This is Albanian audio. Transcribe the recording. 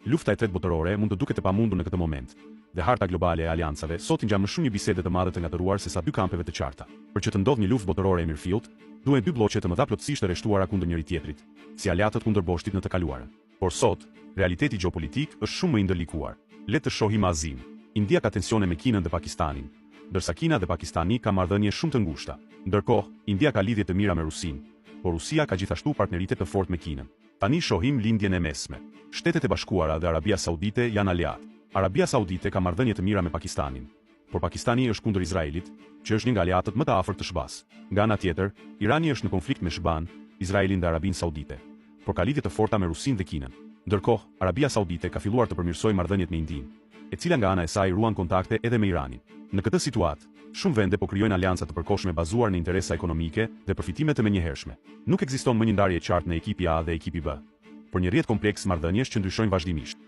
Lufta e tretë botërore mund të duket e pamundur në këtë moment, dhe harta globale e aleancave sot ngjan më shumë një bisede të madhe të ngatëruar se sa dy kampeve të qarta. Për që të ndodhë një luftë botërore e mirëfillt, duhen dy bloqe të mëdha plotësisht të rreshtuara kundër njëri tjetrit, si aleatët kundër Boshtit në të kaluarën. Por sot, realiteti gjeopolitik është shumë më i ndërlikuar. Le të shohim Azinë. India ka tensione me Kinën dhe Pakistanin, ndërsa Kina dhe Pakistani kanë marrëdhënie shumë të ngushta. Ndërkohë, India ka lidhje të mira me Rusinë, por Rusia ka gjithashtu partneritet të fortë me Kinën. Tani shohim lindjen e mesme. Shtetet e Bashkuara dhe Arabia Saudite janë aleatë. Arabia Saudite ka marrëdhënie të mira me Pakistanin, por Pakistani është kundër Izraelit, që është një nga aleatët më të afërt të SBA-s. Nga ana tjetër, Irani është në konflikt me SBA-n, Izraelin dhe Arabinë Saudite, por ka lidhje të forta me Rusinë dhe Kinën. Ndërkohë, Arabia Saudite ka filluar të përmirësojë marrëdhëniet me Indinë, e cila nga ana e saj ruan kontakte edhe me Iranin. Në këtë situatë, shumë vende po krijojnë alianca të përkohshme bazuar në interesa ekonomike dhe përfitime të menjëhershme. Nuk ekziston më një ndarje e qartë në ekipi A dhe ekipi B, por një rrjet kompleks marrëdhëniesh që ndryshojnë vazhdimisht.